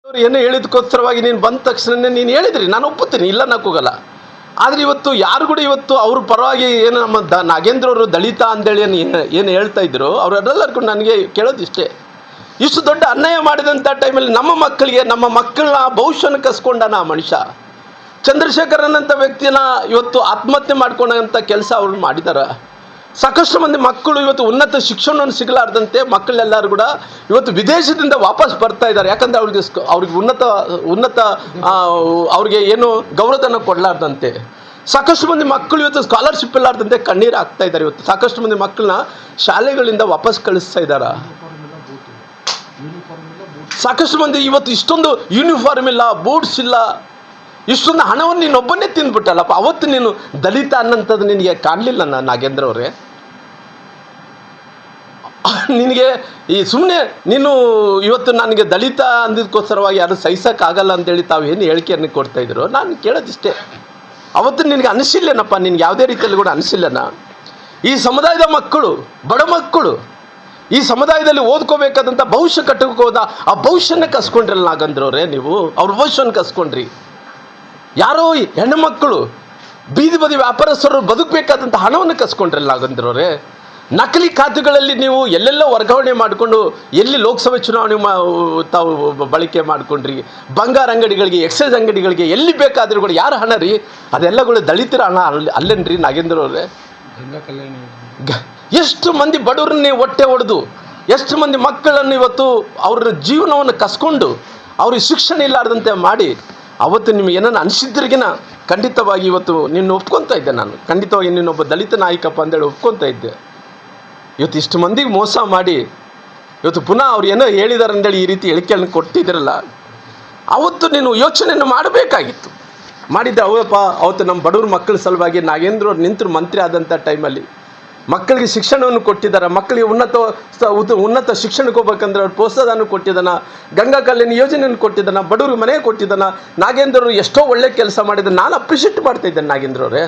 ಅವ್ರು ಏನೋ ಹೇಳಿದಕ್ಕೋಸ್ಕರವಾಗಿ ನೀನು ಬಂದ ತಕ್ಷಣ ನೀನು ಹೇಳಿದ್ರಿ, ನಾನು ಒಪ್ಪುತ್ತೀನಿ, ಇಲ್ಲ ಹೋಗಲ್ಲ. ಆದರೆ ಇವತ್ತು ಯಾರು ಕೂಡ ಇವತ್ತು ಅವ್ರ ಪರವಾಗಿ ಏನು ನಮ್ಮ ನಾಗೇಂದ್ರ ಅವರು ದಲಿತ ಅಂತೇಳಿ ಏನು ಹೇಳ್ತಾ ಇದ್ರು, ಅವರೆಲ್ಲರಿಗೂ ನನಗೆ ಕೇಳೋದಿಷ್ಟೇ, ಇಷ್ಟು ದೊಡ್ಡ ಅನ್ಯಾಯ ಮಾಡಿದಂಥ ಟೈಮಲ್ಲಿ ನಮ್ಮ ಮಕ್ಕಳಿಗೆ, ನಮ್ಮ ಮಕ್ಕಳನ್ನ ಭವಿಷ್ಯನ ಕಸ್ಕೊಂಡನ ಆ ಮನುಷ್ಯ. ಚಂದ್ರಶೇಖರನಂಥ ವ್ಯಕ್ತಿನ ಇವತ್ತು ಆತ್ಮಹತ್ಯೆ ಮಾಡ್ಕೊಂಡಂಥ ಕೆಲಸ ಅವ್ರು ಮಾಡಿದ್ದಾರೆ. ಸಾಕಷ್ಟು ಮಂದಿ ಮಕ್ಕಳು ಇವತ್ತು ಉನ್ನತ ಶಿಕ್ಷಣವನ್ನು ಸಿಗಲಾರ್ದಂತೆ ಮಕ್ಕಳೆಲ್ಲರೂ ಕೂಡ ಇವತ್ತು ವಿದೇಶದಿಂದ ವಾಪಸ್ ಬರ್ತಾ ಇದ್ದಾರೆ. ಯಾಕಂದರೆ ಅವ್ರಿಗೆ ಉನ್ನತ ಅವ್ರಿಗೆ ಏನು ಗೌರವಧನ ಕೊಡಲಾರ್ದಂತೆ. ಸಾಕಷ್ಟು ಮಂದಿ ಮಕ್ಕಳು ಇವತ್ತು ಸ್ಕಾಲರ್ಶಿಪ್ ಇಲ್ಲಾರ್ದಂತೆ ಕಣ್ಣೀರು ಹಾಕ್ತಾ ಇದ್ದಾರೆ. ಇವತ್ತು ಸಾಕಷ್ಟು ಮಂದಿ ಮಕ್ಕಳನ್ನ ಶಾಲೆಗಳಿಂದ ವಾಪಸ್ ಕಳಿಸ್ತಾ ಇದ್ದಾರೆ. ಸಾಕಷ್ಟು ಮಂದಿ ಇವತ್ತು ಇಷ್ಟೊಂದು ಯೂನಿಫಾರ್ಮ್ ಇಲ್ಲ, ಬೂಟ್ಸ್ ಇಲ್ಲ, ಇಷ್ಟೊಂದು ಹಣವನ್ನು ನೀನೊಬ್ಬನೇ ತಿಂದ್ಬಿಟ್ಟಲ್ಲಪ್ಪ. ಅವತ್ತು ನೀನು ದಲಿತ ಅನ್ನೋಂಥದ್ದು ನಿನಗೆ ಕಾಣಲಿಲ್ಲ ನಾಗೇಂದ್ರ ಅವರೇ. ನಿನಗೆ ಈ ಸುಮ್ಮನೆ ನೀನು ಇವತ್ತು ನನಗೆ ದಲಿತ ಅಂದಿದ್ದಕ್ಕೋಸ್ಕರವಾಗಿ ಯಾರು ಸಹಿಸೋಕ್ಕಾಗಲ್ಲ ಅಂತೇಳಿ ತಾವು ಏನು ಹೇಳಿಕೆಯನ್ನು ಕೊಡ್ತಾಯಿದ್ರು. ನಾನು ಕೇಳೋದಿಷ್ಟೇ, ಅವತ್ತು ನಿನಗೆ ಅನಿಸಿಲ್ಲೇನಪ್ಪ, ನಿನ್ಗೆ ಯಾವುದೇ ರೀತಿಯಲ್ಲಿ ಕೂಡ ಅನಿಸಿಲ್ಲನ? ಈ ಸಮುದಾಯದ ಮಕ್ಕಳು, ಬಡ ಮಕ್ಕಳು ಈ ಸಮುದಾಯದಲ್ಲಿ ಓದ್ಕೋಬೇಕಾದಂಥ ಭವಿಷ್ಯ ಕಟ್ಟಕ್ಕೆ ಹೋದ ಆ ಭವಿಷ್ಯನ ಕಸ್ಕೊಂಡ್ರಲ್ಲ ನಾಗೇಂದ್ರವ್ರೆ. ನೀವು ಅವ್ರ ಭವಿಷ್ಯನ ಕಸ್ಕೊಂಡ್ರಿ. ಯಾರೋ ಹೆಣ್ಣು ಮಕ್ಕಳು ಬೀದಿ ಬದಿ ವ್ಯಾಪಾರಸ್ಥರು ಬದುಕಬೇಕಾದಂಥ ಹಣವನ್ನು ಕಸ್ಕೊಂಡ್ರಲ್ಲ ನಾಗೇಂದ್ರವ್ರೆ. ನಕಲಿ ಖಾತೆಗಳಲ್ಲಿ ನೀವು ಎಲ್ಲೆಲ್ಲ ವರ್ಗಾವಣೆ ಮಾಡಿಕೊಂಡು ಎಲ್ಲಿ ಲೋಕಸಭೆ ಚುನಾವಣೆ ತಾವು ಬಳಕೆ ಮಾಡಿಕೊಂಡ್ರಿ. ಬಂಗಾರ ಅಂಗಡಿಗಳಿಗೆ, ಎಕ್ಸೈಸ್ ಅಂಗಡಿಗಳಿಗೆ, ಎಲ್ಲಿ ಬೇಕಾದರೂ ಕೂಡ ಯಾರು ಹಣ ರೀ? ಅದೆಲ್ಲಗಳು ದಲಿತರ ಹಣ ಅಲ್ಲೇನ್ರಿ ನಾಗೇಂದ್ರವ್ರೆ? ಎಷ್ಟು ಮಂದಿ ಬಡವರನ್ನೇ ಹೊಟ್ಟೆ ಹೊಡೆದು, ಎಷ್ಟು ಮಂದಿ ಮಕ್ಕಳನ್ನು ಇವತ್ತು ಅವ್ರ ಜೀವನವನ್ನು ಕಸ್ಕೊಂಡು ಅವ್ರಿಗೆ ಶಿಕ್ಷಣ ಇಲ್ಲಾರ್ದಂತೆ ಮಾಡಿ, ಅವತ್ತು ನಿಮಗೆ ಏನನ್ನು ಅನಿಸಿದ್ರಿಗಿನ ಖಂಡಿತವಾಗಿ ಇವತ್ತು ನಿನ್ನ ಒಪ್ಕೊತಾ ಇದ್ದೆ. ನಾನು ಖಂಡಿತವಾಗಿ ನಿನ್ನೊಬ್ಬ ದಲಿತ ನಾಯಕಪ್ಪ ಅಂತೇಳಿ ಒಪ್ಕೊತಾ ಇದ್ದೆ. ಇವತ್ತು ಇಷ್ಟು ಮಂದಿಗೆ ಮೋಸ ಮಾಡಿ ಇವತ್ತು ಪುನಃ ಅವ್ರು ಏನೋ ಹೇಳಿದಾರೆ ಅಂತೇಳಿ ಈ ರೀತಿ ಹೇಳಿಕೆಯನ್ನು ಕೊಟ್ಟಿದ್ರಲ್ಲ, ಅವತ್ತು ನೀನು ಯೋಚನೆಯನ್ನು ಮಾಡಬೇಕಾಗಿತ್ತು. ಮಾಡಿದ್ದೆ ಅವಪ್ಪ, ಅವತ್ತು ನಮ್ಮ ಬಡವ್ರ ಮಕ್ಕಳ ಸಲುವಾಗಿ ನಾಗೇಂದ್ರ ಅವ್ರು ನಿಂತರು ಮಂತ್ರಿ ಆದಂಥ ಟೈಮಲ್ಲಿ ಮಕ್ಕಳಿಗೆ ಶಿಕ್ಷಣವನ್ನು ಕೊಟ್ಟಿದ್ದಾರೆ. ಮಕ್ಕಳಿಗೆ ಉನ್ನತ ಶಿಕ್ಷಣಕ್ಕೆ ಹೋಗ್ಬೇಕಂದ್ರೆ ಅವ್ರು ಪ್ರೋತ್ಸಾಹನ ಕೊಟ್ಟಿದ್ದಾನ, ಗಂಗಾ ಕಲ್ಯಾಣ ಯೋಜನೆಯನ್ನು ಕೊಟ್ಟಿದ್ದಾನ, ಬಡವ್ರಿಗೆ ಮನೆ ಕೊಟ್ಟಿದ್ದಾನ. ನಾಗೇಂದ್ರವರು ಎಷ್ಟೋ ಒಳ್ಳೆ ಕೆಲಸ ಮಾಡಿದ್ದಾನೆ. ನಾನು ಅಪ್ರಿಷಿಯೇಟ್ ಮಾಡ್ತಾ ಇದ್ದೇನೆ ನಾಗೇಂದ್ರವ್ರೆ.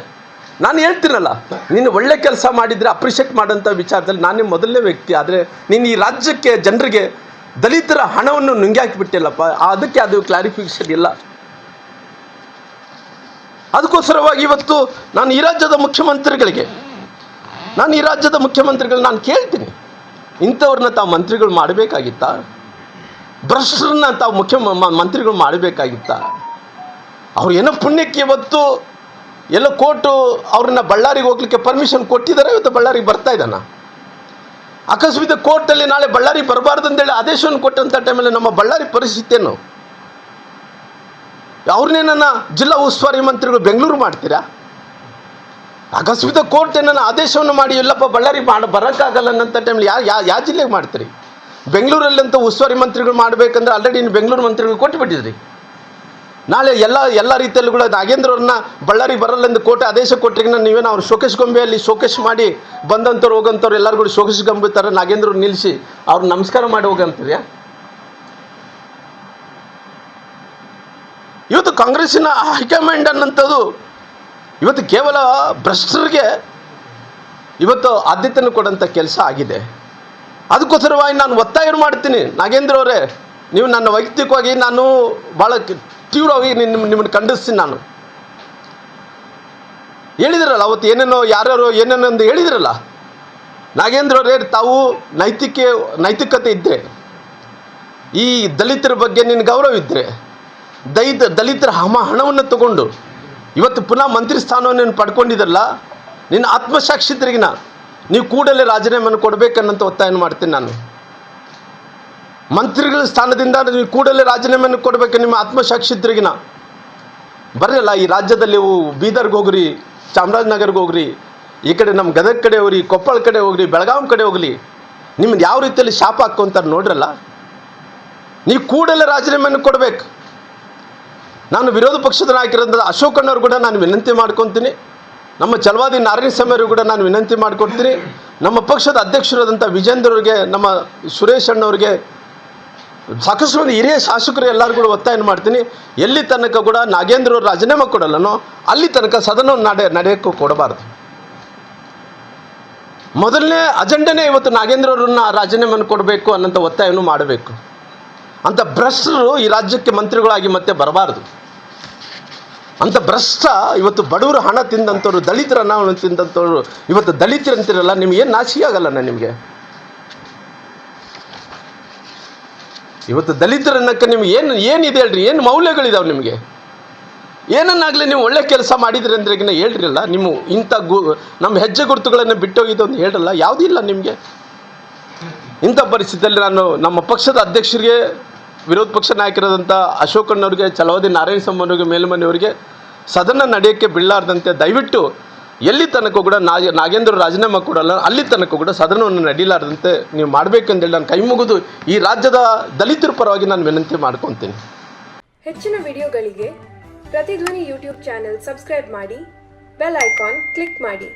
ನಾನು ಹೇಳ್ತೀನಲ್ಲ, ನೀನು ಒಳ್ಳೆ ಕೆಲಸ ಮಾಡಿದರೆ ಅಪ್ರಿಷಿಯೇಟ್ ಮಾಡೋಂಥ ವಿಚಾರದಲ್ಲಿ ನಾನೇ ಮೊದಲನೇ ವ್ಯಕ್ತಿ. ಆದರೆ ನೀನು ಈ ರಾಜ್ಯಕ್ಕೆ ಜನರಿಗೆ ದಲಿತರ ಹಣವನ್ನು ನುಂಗಿ ಹಾಕಿಬಿಟ್ಟಿಲ್ಲಪ್ಪ, ಅದಕ್ಕೆ ಅದು ಕ್ಲಾರಿಫಿಕೇಷನ್ ಇಲ್ಲ. ಅದಕ್ಕೋಸ್ಕರವಾಗಿ ಇವತ್ತು ನಾನು ಈ ರಾಜ್ಯದ ಮುಖ್ಯಮಂತ್ರಿಗಳು ನಾನು ಕೇಳ್ತೀನಿ, ಇಂಥವ್ರನ್ನ ತಾವು ಮಂತ್ರಿಗಳು ಮಾಡಬೇಕಾಗಿತ್ತಾ? ಭ್ರಷ್ಟರನ್ನ ತಾವು ಮಂತ್ರಿಗಳು ಮಾಡಬೇಕಾಗಿತ್ತಾ? ಅವ್ರು ಏನೋ ಪುಣ್ಯಕ್ಕೆ ಇವತ್ತು ಎಲ್ಲೋ ಕೋರ್ಟು ಅವ್ರನ್ನ ಬಳ್ಳಾರಿಗೆ ಹೋಗ್ಲಿಕ್ಕೆ ಪರ್ಮಿಷನ್ ಕೊಟ್ಟಿದ್ದಾರೆ. ಇವತ್ತು ಬಳ್ಳಾರಿಗೆ ಬರ್ತಾ ಇದ್ದಾನ. ಅಕಸ್ಮಾತ್ ಕೋರ್ಟಲ್ಲಿ ನಾಳೆ ಬಳ್ಳಾರಿಗೆ ಬರಬಾರ್ದು ಅಂತೇಳಿ ಆದೇಶವನ್ನು ಕೊಟ್ಟಂಥ ಟೈಮಲ್ಲಿ ನಮ್ಮ ಬಳ್ಳಾರಿ ಪರಿಸ್ಥಿತಿ ಏನು? ಅವ್ರನ್ನೇನ ಜಿಲ್ಲಾ ಉಸ್ತುವಾರಿ ಮಂತ್ರಿಗಳು ಬೆಂಗಳೂರು ಮಾಡ್ತೀರಾ? ಅಕಸ್ಮಾತ್ ಕೋರ್ಟ್ ಏನನ್ನ ಆದೇಶವನ್ನು ಮಾಡಿ ಇಲ್ಲಪ್ಪ ಬಳ್ಳಾರಿ ಬರೋಕ್ಕಾಗಲ್ಲ ಅನ್ನೋಂಥ ಟೈಮಲ್ಲಿ ಯಾವ ಜಿಲ್ಲೆಗೆ ಮಾಡ್ತೀರಿ? ಬೆಂಗಳೂರಲ್ಲಂತ ಉಸ್ತುವಾರಿ ಮಂತ್ರಿಗಳು ಮಾಡಬೇಕಂದ್ರೆ ಆಲ್ರೆಡಿ ಇನ್ನು ಬೆಂಗಳೂರು ಮಂತ್ರಿಗಳು ಕೊಟ್ಟುಬಿಟ್ಟಿದ್ರಿ. ನಾಳೆ ಎಲ್ಲ ರೀತಿಯಲ್ಲೂ ಕೂಡ ನಾಗೇಂದ್ರ ಅವ್ರನ್ನ ಬಳ್ಳಾರಿಗೆ ಬರಲ್ಲೆಂದು ಕೋರ್ಟ್ ಆದೇಶ ಕೊಟ್ಟರೆ ನೀವೇನು ಅವ್ರು ಶೋಕೇಶ್ ಗೊಂಬೆಯಲ್ಲಿ ಶೋಕೇಶ್ ಮಾಡಿ ಬಂದಂಥವ್ರು ಹೋಗೋಂಥವ್ರು ಎಲ್ಲರೂ ಕೂಡ ಶೋಕೇಶ್ ಗೊಂಬೆ ಥರ ನಾಗೇಂದ್ರ ನಿಲ್ಲಿಸಿ ಅವ್ರು ನಮಸ್ಕಾರ ಮಾಡಿ ಹೋಗಂತೀರ್ಯಾ? ಇವತ್ತು ಕಾಂಗ್ರೆಸ್ಸಿನ ಹೈಕಮಾಂಡ್ ಅನ್ನೋಂಥದ್ದು ಇವತ್ತು ಕೇವಲ ಭ್ರಷ್ಟರಿಗೆ ಇವತ್ತು ಆದ್ಯತೆಯನ್ನು ಕೊಡೋಂಥ ಕೆಲಸ ಆಗಿದೆ. ಅದಕ್ಕೋಸ್ಕರವಾಗಿ ನಾನು ಒತ್ತಾಯ ಮಾಡ್ತೀನಿ, ನಾಗೇಂದ್ರ ಅವರೇ, ನೀವು ನನ್ನ ವೈಯಕ್ತಿಕವಾಗಿ ನಾನು ಭಾಳ ತೀವ್ರವಾಗಿ ನಿಮ್ಮನ್ನು ಖಂಡಿಸ್ತೀನಿ. ನಾನು ಹೇಳಿದ್ರಲ್ಲ ಅವತ್ತು ಯಾರ್ಯಾರು ಏನೇನೋ ಎಂದು ಹೇಳಿದ್ರಲ್ಲ, ನಾಗೇಂದ್ರ ಅವರೇ, ತಾವು ನೈತಿಕತೆ ಇದ್ದರೆ, ಈ ದಲಿತರ ಬಗ್ಗೆ ನಿನ್ನ ಗೌರವ ಇದ್ದರೆ, ದಲಿತರ ಹಣವನ್ನು ತಗೊಂಡು ಇವತ್ತು ಪುನಃ ಮಂತ್ರಿ ಸ್ಥಾನವನ್ನು ಪಡ್ಕೊಂಡಿದ್ರಲ್ಲ, ನಿನ್ನ ಆತ್ಮಸಾಕ್ಷಿದ್ರಿಗಿನ ನೀವು ಕೂಡಲೇ ರಾಜೀನಾಮೆಯನ್ನು ಕೊಡಬೇಕನ್ನಂತ ಒತ್ತಾಯ ಮಾಡ್ತೀನಿ. ನಾನು ಮಂತ್ರಿಗಳ ಸ್ಥಾನದಿಂದ ನೀವು ಕೂಡಲೇ ರಾಜೀನಾಮೆಯನ್ನು ಕೊಡಬೇಕು. ನಿಮ್ಮ ಆತ್ಮಸಾಕ್ಷಿದ್ರಿಗಿನ ಬರಲ್ಲ. ಈ ರಾಜ್ಯದಲ್ಲಿ ಬೀದರ್ಗೆ ಹೋಗ್ರಿ, ಚಾಮರಾಜನಗರ್ಗೆ ಹೋಗ್ರಿ, ಈ ಕಡೆ ನಮ್ಮ ಗದಗ ಕಡೆ ಹೋಗ್ರಿ, ಕೊಪ್ಪಳ ಕಡೆ ಹೋಗ್ರಿ, ಬೆಳಗಾವಿ ಕಡೆ ಹೋಗ್ಲಿ, ನಿಮ್ಮನ್ನು ಯಾವ ರೀತಿಯಲ್ಲಿ ಶಾಪ ಹಾಕ್ಕೊಂತಾರೆ ನೋಡ್ರಲ್ಲ. ನೀವು ಕೂಡಲೇ ರಾಜೀನಾಮೆಯನ್ನು ಕೊಡಬೇಕು. ನಾನು ವಿರೋಧ ಪಕ್ಷದ ನಾಯಕರಾದ ಅಶೋಕಣ್ಣವ್ರು ಕೂಡ ನಾನು ವಿನಂತಿ ಮಾಡ್ಕೊತೀನಿ. ನಮ್ಮ ಛಲವಾದಿ ನಾರಾಯಣಸ್ವಾಮಿಯವರು ಕೂಡ ನಾನು ವಿನಂತಿ ಮಾಡ್ಕೊಡ್ತೀನಿ. ನಮ್ಮ ಪಕ್ಷದ ಅಧ್ಯಕ್ಷರಾದಂಥ ವಿಜೇಂದ್ರ ಅವ್ರಿಗೆ, ನಮ್ಮ ಸುರೇಶ್ ಅಣ್ಣವ್ರಿಗೆ, ಸಾಕಷ್ಟು ಮಂದಿ ಹಿರಿಯ ಶಾಸಕರು ಎಲ್ಲರೂ ಕೂಡ ಒತ್ತಾಯ ಮಾಡ್ತೀನಿ. ಎಲ್ಲಿ ತನಕ ಕೂಡ ನಾಗೇಂದ್ರ ಅವರು ರಾಜೀನಾಮೆ ಕೊಡಲ್ಲನೋ ಅಲ್ಲಿ ತನಕ ಸದನವನ್ನು ನಡೆಯೋಕ್ಕೂ ಕೊಡಬಾರ್ದು. ಮೊದಲನೇ ಅಜೆಂಡನೇ ಇವತ್ತು ನಾಗೇಂದ್ರ ಅವ್ರನ್ನ ರಾಜೀನಾಮೆಯನ್ನು ಕೊಡಬೇಕು ಅನ್ನೋಂಥ ಒತ್ತಾಯವನ್ನು ಮಾಡಬೇಕು. ಅಂಥ ಭ್ರಷ್ಟರು ಈ ರಾಜ್ಯಕ್ಕೆ ಮಂತ್ರಿಗಳಾಗಿ ಮತ್ತೆ ಬರಬಾರ್ದು. ಅಂಥ ಭ್ರಷ್ಟ ಇವತ್ತು ಬಡವರು ಹಣ ತಿಂದಂಥವ್ರು, ದಲಿತರ ಹಣವನ್ನು ತಿಂದಂಥವ್ರು ಇವತ್ತು ದಲಿತರಂತಿರಲ್ಲ, ನಿಮ್ಗೇನು ನಾಚಿಕೆ ಆಗಲ್ಲ ನಿಮಗೆ? ಇವತ್ತು ದಲಿತರನ್ನಕ್ಕೆ ನಿಮ್ಗೆ ಏನಿದೆ ಹೇಳ್ರಿ, ಏನು ಮೌಲ್ಯಗಳಿದಾವೆ ನಿಮಗೆ? ಏನನ್ನಾಗಲಿ ನೀವು ಒಳ್ಳೆ ಕೆಲಸ ಮಾಡಿದ್ರಿ ಅಂದ್ರೆ ಹೇಳ್ರಲ್ಲ, ನಿಮ್ಮ ಇಂಥ ನಮ್ಮ ಹೆಜ್ಜೆ ಗುರುತುಗಳನ್ನು ಬಿಟ್ಟೋಗಿದ್ದು ಅಂತ ಹೇಳ್ರಲ್ಲ, ಯಾವುದೂ ಇಲ್ಲ ನಿಮಗೆ. ಇಂಥ ಪರಿಸ್ಥಿತಿಯಲ್ಲಿ ನಾನು ನಮ್ಮ ಪಕ್ಷದ ಅಧ್ಯಕ್ಷರಿಗೆ, ವಿರೋಧ ಪಕ್ಷ ನಾಯಕರಾದಂಥ ಅಶೋಕಣ್ಣವ್ರಿಗೆ, ಛಲವಾದಿ ನಾರಾಯಣಸ್ವಾಮಿಯವರಿಗೆ, ಮೇಲ್ಮನೆಯವರಿಗೆ ಸದನ ನಡೆಯೋಕ್ಕೆ ಬಿಡಲಾರ್ದಂತೆ ದಯವಿಟ್ಟು ಎಲ್ಲಿ ತನಕ ಕೂಡ ನಾಗೇಂದ್ರ ರಾಜೀನಾಮೆ ಕೊಡಲ್ಲ, ಅಲ್ಲಿ ತನಕ ಕೂಡ ಸದನವನ್ನು ನಡೀಲಾರ್ದಂತೆ ನೀವು ಮಾಡಬೇಕೆಂದೇಳಿ ನಾನು ಕೈ ಮುಗಿದು ಈ ರಾಜ್ಯದ ದಲಿತರ ಪರವಾಗಿ ನಾನು ವಿನಂತಿ ಮಾಡ್ಕೊತೀನಿ. ಹೆಚ್ಚಿನ ವಿಡಿಯೋಗಳಿಗೆ ಪ್ರತಿಧ್ವನಿ ಯೂಟ್ಯೂಬ್ ಚಾನೆಲ್ ಸಬ್ಸ್ಕ್ರೈಬ್ ಮಾಡಿ, ಬೆಲ್ ಐಕಾನ್ ಕ್ಲಿಕ್ ಮಾಡಿ.